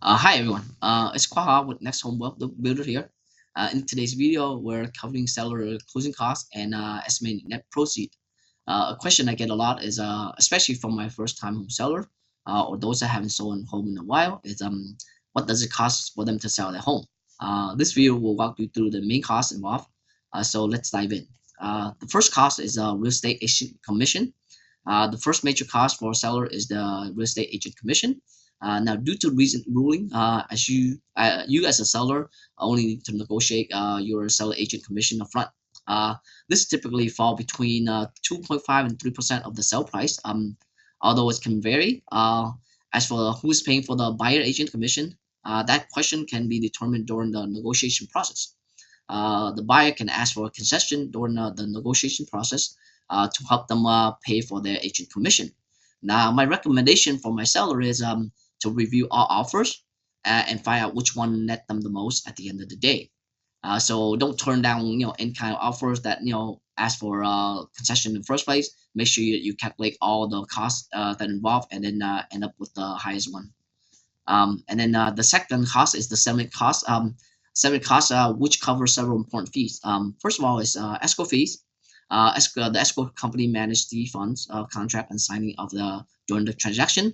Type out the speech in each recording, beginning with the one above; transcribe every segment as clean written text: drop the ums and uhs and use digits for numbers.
Hi everyone, it's Quaha with Next Home Web Builder here. In today's video, we're covering seller closing costs and estimated net proceed. A question I get a lot is, especially from my first time home seller or those that haven't sold a home in a while, is what does it cost for them to sell their home? This video will walk you through the main costs involved. So let's dive in. The first cost is real estate agent commission. The first major cost for a seller is the real estate agent commission. Now, due to recent ruling, as you as a seller only need to negotiate your seller agent commission upfront. This typically fall between 2.5 and 3% of the sale price. Although it can vary. As for who is paying for the buyer agent commission, that question can be determined during the negotiation process. The buyer can ask for a concession during the negotiation process to help them pay for their agent commission. Now, my recommendation for my seller is to review all offers and find out which one net them the most at the end of the day. So don't turn down any kind of offers that ask for concession in the first place. Make sure you calculate all the costs that involve and then end up with the highest one. And then the second cost is the settlement cost. Settlement costs which covers several important fees. First of all is escrow fees. The escrow company manage the funds contract and signing of during the transaction.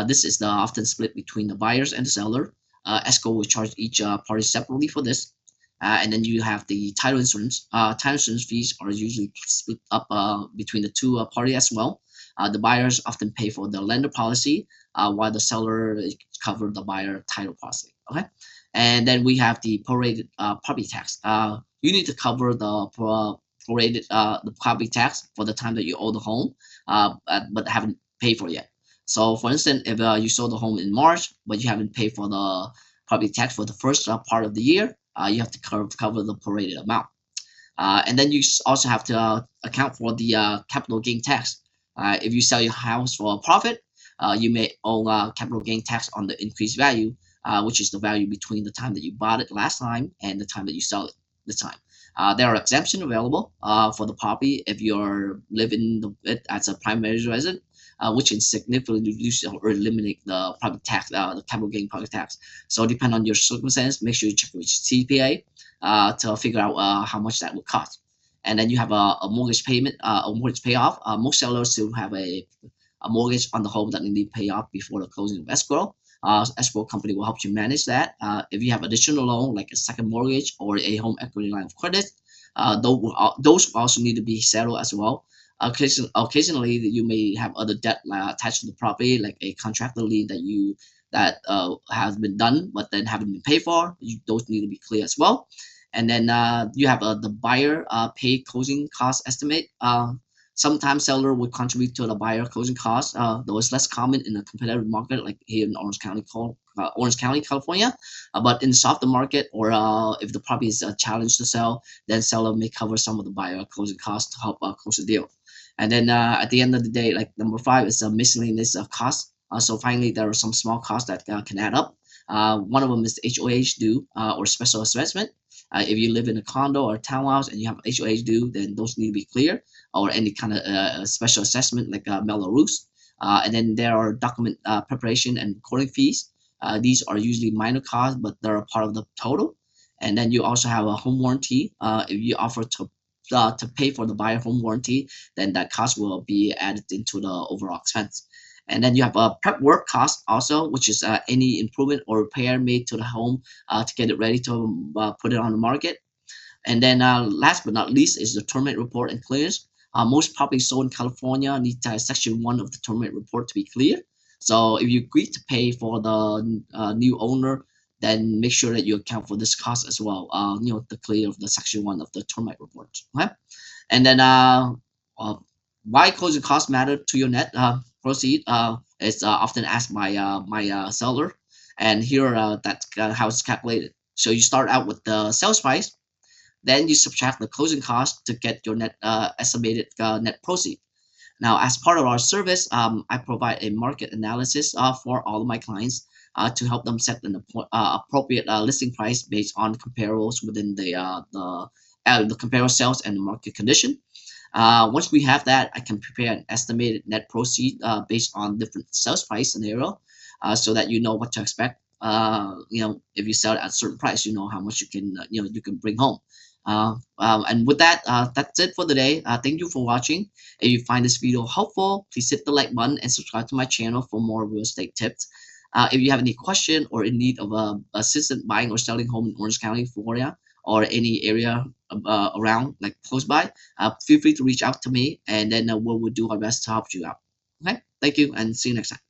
This is often split between the buyers and the seller. Escrow will charge each party separately for this. And then you have the title insurance. Title insurance fees are usually split up between the two parties as well. The buyers often pay for the lender policy, while the seller cover the buyer title policy. Okay, and then we have the prorated property tax. You need to cover the prorated the property tax for the time that you own the home, but haven't paid for it yet. So, for instance, if you sold the home in March, but you haven't paid for the property tax for the first part of the year, you have to cover the prorated amount. And then you also have to account for the capital gain tax. If you sell your house for a profit, you may owe capital gain tax on the increased value, which is the value between the time that you bought it last time and the time that you sell it this time. There are exemptions available for the property if you're living it as a primary resident, which can significantly reduce or eliminate the property tax, the capital gain property tax. So, depending on your circumstance, make sure you check with CPA to figure out how much that would cost. And then you have a mortgage payment, a mortgage payoff. Most sellers still have a mortgage on the home that they need to pay off before the closing of escrow. Escrow company will help you manage that. If you have additional loan like a second mortgage or a home equity line of credit, those also need to be settled as well. Occasionally, you may have other debt attached to the property, like a contractor lien that has been done but then haven't been paid for. Those need to be clear as well. And then you have the buyer pay closing cost estimate. Sometimes seller would contribute to the buyer closing costs, though it's less common in a competitive market like here in Orange County, California. But in the softer market, or if the property is a challenge to sell, then seller may cover some of the buyer closing costs to help close the deal. And then at the end of the day, like number 5 is a miscellaneous cost. So finally, there are some small costs that can add up. One of them is the HOH due or special assessment. If you live in a condo or a townhouse and you have HOH due, then those need to be clear, or any kind of special assessment like mellow roofs. And then there are document preparation and recording fees. These are usually minor costs, but they're a part of the total. And then you also have a home warranty. If you offer to pay for the buyer home warranty, then that cost will be added into the overall expense. And then you have a prep work cost also, which is any improvement or repair made to the home to get it ready to put it on the market. And then last but not least is the termite report and clearance. Most properties sold in California need to have Section 1 of the termite report to be clear. So if you agree to pay for the new owner, then make sure that you account for this cost as well. The clear of the Section 1 of the termite report. Okay? And then why closing costs matter to your net proceed is often asked by my seller, and here that's how it's calculated. So you start out with the sales price, then you subtract the closing cost to get your net estimated net proceed. Now, as part of our service, I provide a market analysis for all of my clients to help them set an appropriate listing price based on comparables within the comparable sales and market condition. Once we have that, I can prepare an estimated net proceed based on different sales price scenario, so that you know what to expect. if you sell it at a certain price, you know how much you can bring home. And with that, that's it for today. Thank you for watching. If you find this video helpful, please hit the like button and subscribe to my channel for more real estate tips. If you have any question or in need of assistant buying or selling home in Orange County, Florida, or any area around, like close by, feel free to reach out to me, and then we will do our best to help you out. Okay, thank you, and see you next time.